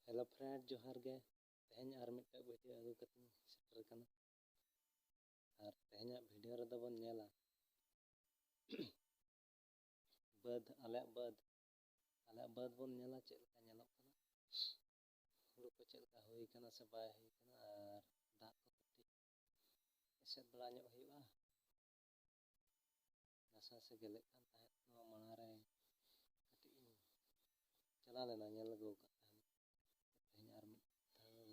Hello friend जोहार गे तेहें are मिट्टे video आगू कतिन shutter कना और तेहें वीडियो रे दो बन नेला बद आले बद बन नेला चेक लका नेलोग कना हुड़ू को चेक लका हुई कना से बाय हुई कना और दाग को कटी एसेद बड़ा ᱧᱚᱜ हुईबा नासा से गेले कान ताहें नवा माणा रे कटी चला लेना नेल लगो का तेहें आर मिट चला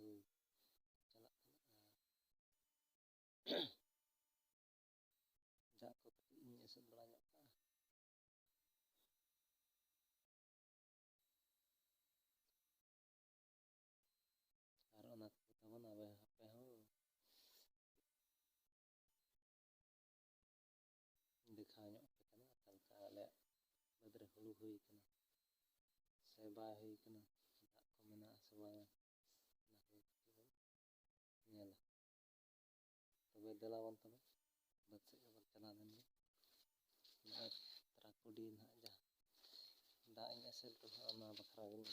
दाग को कटी एसेद बड़ा ᱧᱚᱜ का और ओना को तबन आबे हापे हो दिखा ᱧᱚᱜ पे कना तलका आले बदरे हुड़ू हुई कना से बाय हुई कना दाग को मेना से बाय ना हुई कटी बन नेला तबे देला बन तबे बद से बन चला लेन गे तरा कुडी ना जहाँ दाग इन एसेल तो ओना बखरा गिन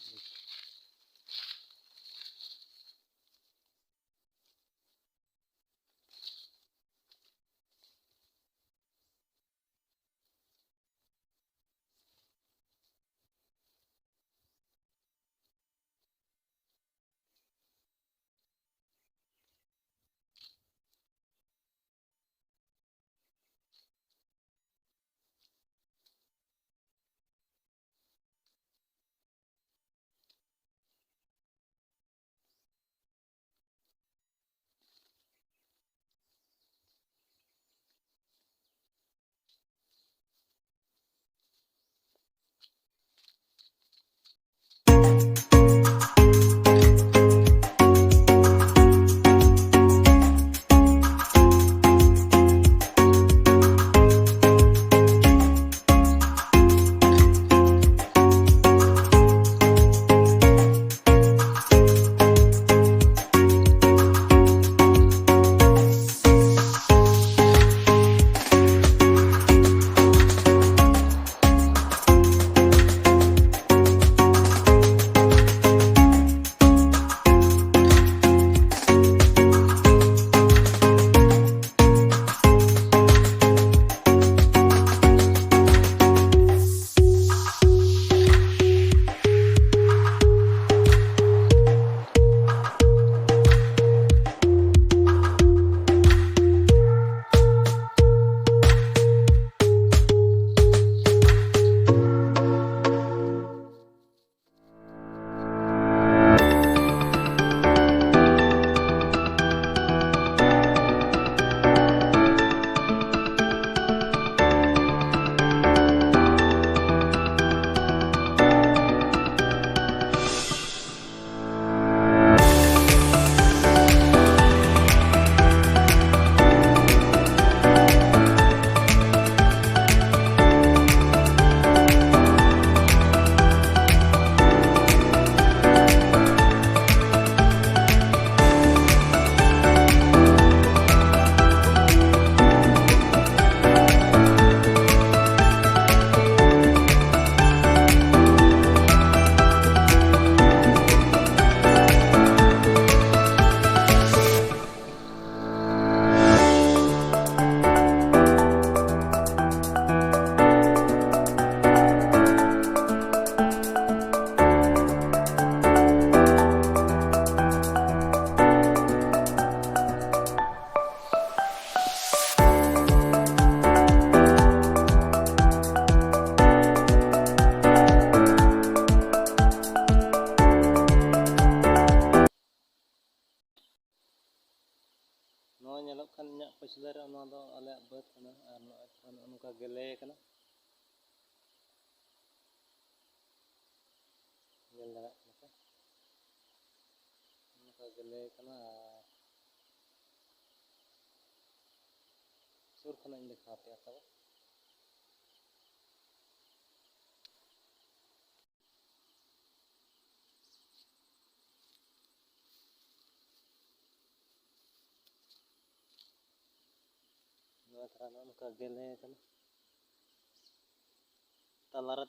ᱧᱮᱞᱚᱜ ᱠᱟᱱ ᱤᱧᱟᱹᱜ ᱯᱟᱹᱪᱷᱞᱟᱹ ᱨᱮ ᱚᱱᱟ ᱫᱚ ᱟᱞᱮᱭᱟᱜ ᱵᱟᱹᱫᱽ ᱠᱟᱱᱟ ᱟᱨ ᱱᱚᱜᱼᱚᱭ ᱱᱚᱝᱠᱟ ᱜᱮᱞᱮ ᱠᱟᱱᱟ ᱧᱮᱞ ᱫᱟᱲᱮᱭᱟᱜ ᱠᱟᱱᱟ ᱯᱮ ᱱᱚᱝᱠᱟ ᱜᱮᱞᱮ ᱠᱟᱱᱟ ᱟᱨ ᱥᱩᱨ ᱠᱷᱚᱱᱟᱜ ᱤᱧ ᱫᱮᱠᱷᱟᱣ ᱯᱮᱭᱟ ᱛᱚᱵᱮ नवा धरा नᱚᱝᱠᱟ ᱜᱮᱞᱮ ᱠᱟᱱᱟ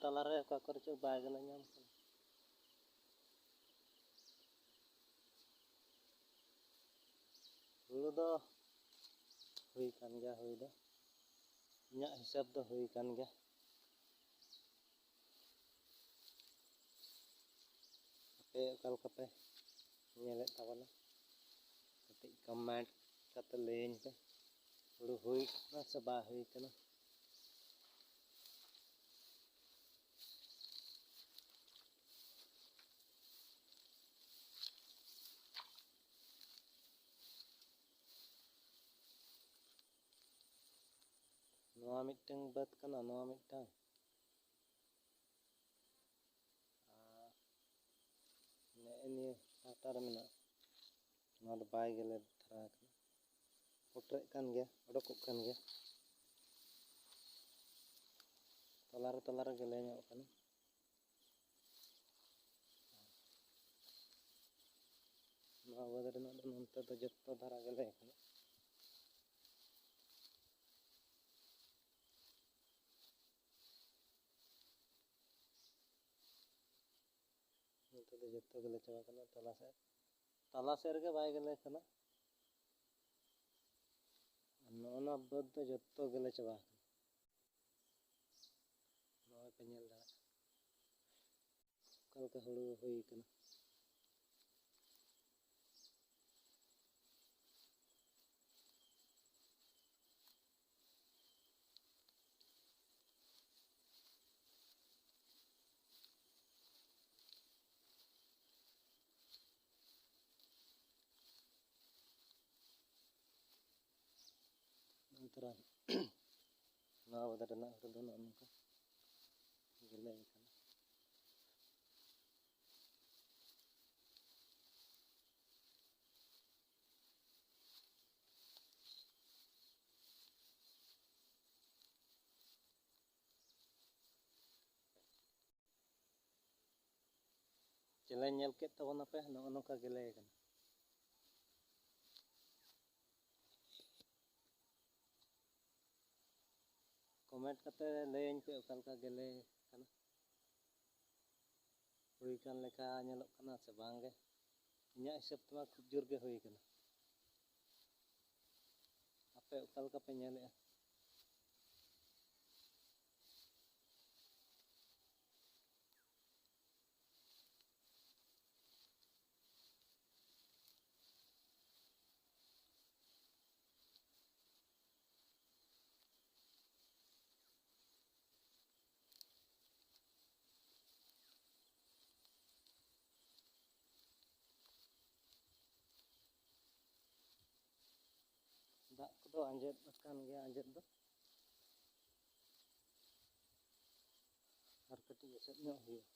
ᱛᱟᱞᱟᱨᱮ ᱚᱠᱟ ᱠᱚᱨᱮ ᱪᱚ ᱵᱟᱭ ᱜᱮᱞᱮ ᱧᱟᱢ ᱠᱟᱱᱟ ᱫᱚ ᱦᱩᱭ ᱠᱟᱱ ᱜᱮᱭᱟ ᱦᱩᱭ ᱫᱚ, ᱤᱧᱟᱹᱜ ᱦᱤᱥᱟᱹᱵ ᱫᱚ ᱦᱩᱭ ᱠᱟᱱ ᱜᱮᱭᱟ᱾ ᱟᱯᱮ ᱚᱠᱟ ᱞᱮᱠᱟ ᱯᱮ ᱧᱮᱞᱮᱫ ᱛᱟᱵᱚᱱᱟ ᱠᱟᱹᱴᱤᱡ ᱠᱚᱢᱮᱱᱴ ᱠᱟᱛᱮ ᱞᱟᱹᱭᱟᱹᱧ ᱯᱮ, ᱦᱩᱲᱩ ᱦᱩᱭ ᱠᱟᱱᱟ ᱥᱮ ᱵᱟᱝ ᱦᱩᱭ ᱠᱟᱱᱟ? ᱱᱚᱣᱟ ᱢᱤᱫᱴᱟᱝ ᱵᱟᱹᱫᱽ ᱠᱟᱱᱟ, ᱱᱚᱣᱟ ᱢᱤᱫᱴᱟᱝ ᱱᱮᱜᱼᱮ ᱱᱤᱭᱟᱹ ᱯᱟᱦᱴᱟ ᱨᱮ ᱢᱮᱱᱟᱜᱼᱟ, ᱱᱚᱣᱟ ᱫᱚ ᱵᱟᱭ ᱜᱮᱞᱮ ᱫᱷᱟᱨᱟ ᱟᱠᱟᱱᱟ, ᱯᱚᱴᱨᱟᱜ ᱠᱟᱱ ᱜᱮᱭᱟ,ᱚᱰᱳᱠᱚᱜ ᱠᱟᱱ ᱜᱮᱭᱟ, ᱛᱟᱞᱟᱨᱮ ᱜᱮᱞᱮ ᱧᱚᱜ ᱠᱟᱱᱟ᱾ ᱱᱚᱣᱟ ᱵᱟᱹᱫᱽ ᱨᱮᱱᱟᱜ ᱫᱚ ᱱᱚᱱᱛᱮ ᱫᱚ ᱡᱚᱛᱚ ᱫᱷᱟᱨᱟ ᱜᱮᱞᱮ ᱠᱟᱱᱟ᱾ ᱱᱚᱛᱮ ᱫᱚ ᱡᱚᱛᱚ ᱜᱮᱞᱮ ᱪᱟᱵᱟ ᱠᱟᱱᱟ, ᱛᱟᱞᱟ ᱥᱮᱫ ᱨᱮᱜᱮ ᱵᱟᱭ ᱜᱮᱞᱮ ᱠᱟᱱᱟ᱾ ᱟᱨ ᱱᱚᱜᱼᱚ ᱱᱚᱣᱟ ᱵᱟᱹᱫᱽ ᱫᱚ ᱡᱚᱛᱚ ᱜᱮᱞᱮ ᱪᱟᱵᱟ ᱠᱟᱱᱟ᱾ ᱱᱚᱜᱼᱚᱭ ᱯᱮ ᱧᱮᱞ ᱫᱟᱲᱮᱭᱟᱜ ᱚᱠᱟ ᱞᱮᱠᱟ ᱦᱩᱲᱩ ᱦᱩᱭ ᱠᱟᱱᱟ᱾ ᱛᱚᱨᱟ ᱱᱚᱣᱟ ᱵᱟᱹᱫᱽ ᱨᱮᱱᱟᱜ ᱦᱩᱲᱩ ᱫᱚ ᱱᱚᱜᱼᱚ ᱱᱚᱝᱠᱟ ᱜᱮᱞᱮ ᱠᱟᱱᱟ᱾ ᱪᱮᱞᱮ ᱧᱮᱞ ᱠᱮᱫ ᱛᱟᱵᱚᱱᱟᱯᱮ, ᱱᱚᱜᱼᱚ ᱱᱚᱝᱠᱟ ᱜᱮᱞᱮ ᱠᱟᱱᱟ᱾ ᱠᱚᱢᱮᱱᱴ ᱠᱟᱛᱮ ᱞᱟᱹᱭᱟᱹᱧ ᱯᱮ ᱚᱠᱟ ᱞᱮᱠᱟ ᱜᱮᱞᱮ ᱠᱟᱱᱟ, ᱦᱩᱭ ᱠᱟᱱ ᱞᱮᱠᱟ ᱧᱮᱞᱚᱜ ᱠᱟᱱᱟ ᱥᱮ ᱵᱟᱝ ᱜᱮ? ᱤᱧᱟᱹᱜ ᱦᱤᱥᱟᱹᱵ ᱛᱮᱢᱟ ᱠᱷᱩᱵ ᱡᱳᱨ ᱜᱮ ᱦᱩᱭ ᱠᱟᱱᱟ᱾ ᱟᱯᱮ ᱚᱠᱟ ᱞᱮᱠᱟ ᱯᱮ ᱧᱮᱞᱮᱜᱼᱟ? ᱫᱟᱜ ᱠᱚᱫᱚ ᱟᱸᱡᱮᱫ ᱟᱠᱟᱱ ᱜᱮᱭᱟ ᱟᱸᱡᱮᱫ ᱫᱚ, ᱟᱨ ᱠᱟᱹᱴᱤᱡ ᱮᱥᱮᱫ ᱧᱚᱜ ᱦᱩᱭᱩᱜᱼᱟ,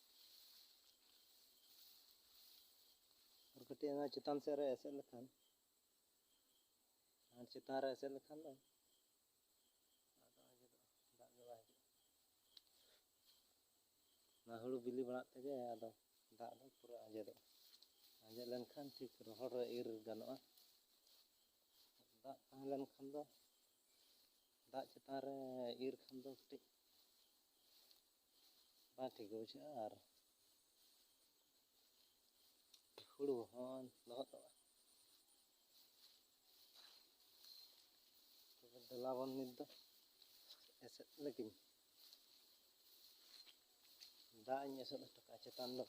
ᱟᱨ ᱠᱟᱹᱴᱤᱡ ᱚᱱᱟ ᱪᱮᱛᱟᱱ ᱥᱮᱫ ᱨᱮ ᱮᱥᱮᱫ ᱞᱮᱠᱷᱟᱱ, ᱟᱨ ᱪᱮᱛᱟᱱ ᱨᱮ ᱮᱥᱮᱫ ᱞᱮᱠᱷᱟᱱ ᱫᱚ ᱟᱫᱚ ᱟᱸᱡᱮᱫᱚᱜᱼᱟ, ᱫᱟᱜ ᱜᱮ ᱵᱟᱭ ᱦᱤᱡᱩᱜᱼᱟ᱾ ᱚᱱᱟ ᱦᱩᱲᱩ ᱵᱤᱞᱤ ᱵᱟᱲᱟᱜ ᱛᱮᱜᱮ ᱟᱫᱚ ᱫᱟᱜ ᱫᱚ ᱯᱩᱨᱟᱹ ᱟᱸᱡᱮᱫᱚᱜᱼᱟ᱾ ᱟᱸᱡᱮᱫ ᱞᱮᱱᱠᱷᱟᱱ ᱴᱷᱤᱠ ᱨᱚᱦᱚᱲ ᱨᱮ ᱤᱨ ᱜᱟᱱᱚᱜᱼᱟ᱾ ᱫᱟᱜ ᱛᱟᱦᱮᱸ ᱞᱮᱱᱠᱷᱟᱱ ᱫᱚ, ᱫᱟᱜ ᱪᱮᱛᱟᱱ ᱨᱮ ᱤᱨ ᱠᱷᱟᱱ ᱫᱚ ᱠᱟᱹᱴᱤᱡ ᱵᱟᱝ ᱴᱷᱤᱠ ᱵᱩᱡᱷᱟᱹᱜᱼᱟ, ᱟᱨ ᱦᱩᱲᱩ ᱦᱚᱸ ᱞᱚᱦᱚᱫᱚᱜᱼᱟ᱾ ᱛᱚᱵᱮ ᱫᱮᱞᱟᱵᱚᱱ ᱱᱤᱛ ᱫᱚ ᱮᱥᱮᱫ ᱞᱟᱹᱜᱤᱫ ᱫᱟᱜ ᱤᱧ ᱮᱥᱮᱫ ᱦᱚᱴᱚ ᱠᱟᱜᱼᱟ ᱪᱮᱛᱟᱱ ᱫᱚ,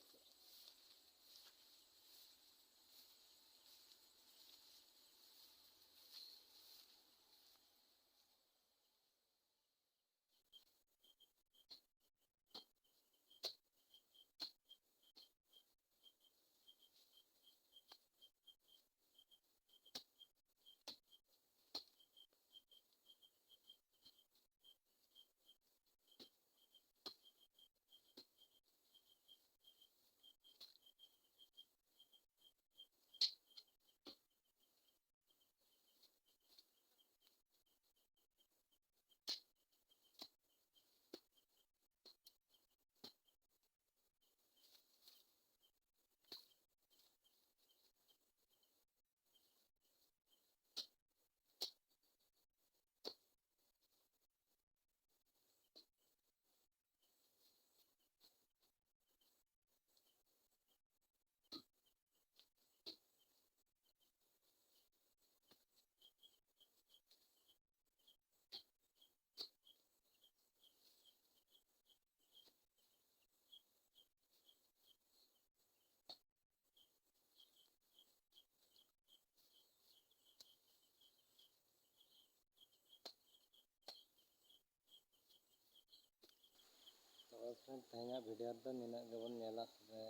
ᱛᱚᱵᱮ ᱯᱷᱨᱮᱱᱰ ᱛᱮᱦᱮᱧᱟᱜ ᱵᱷᱤᱰᱤᱭᱳ ᱨᱮᱫᱚ ᱱᱤᱱᱟᱹᱜ ᱜᱮᱵᱚᱱ ᱧᱮᱞᱟ ᱛᱚᱵᱮ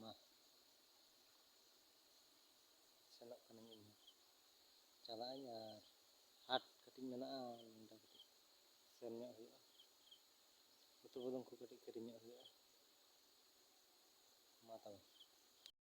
ᱢᱟ ᱥᱮᱱᱚᱜ ᱠᱟᱹᱱᱟᱹᱧ ᱤᱧᱦᱚᱸ ᱪᱟᱞᱟᱜ ᱟᱹᱧ ᱟᱨ ᱦᱟᱴ ᱠᱟᱹᱴᱤᱡ ᱢᱮᱱᱟᱜᱼᱟ ᱱᱚᱸᱰᱮ ᱠᱟᱹᱴᱤᱡ ᱥᱮᱱ ᱧᱚᱜ ᱦᱩᱭᱩᱜᱼᱟ ᱩᱛᱩ ᱵᱩᱞᱩᱝ ᱠᱚ ᱠᱟᱹᱴᱤᱡ ᱠᱤᱨᱤᱧ ᱧᱚᱜ ᱦᱩᱭᱩᱜᱼᱟ ᱢᱟ ᱛᱚᱵᱮ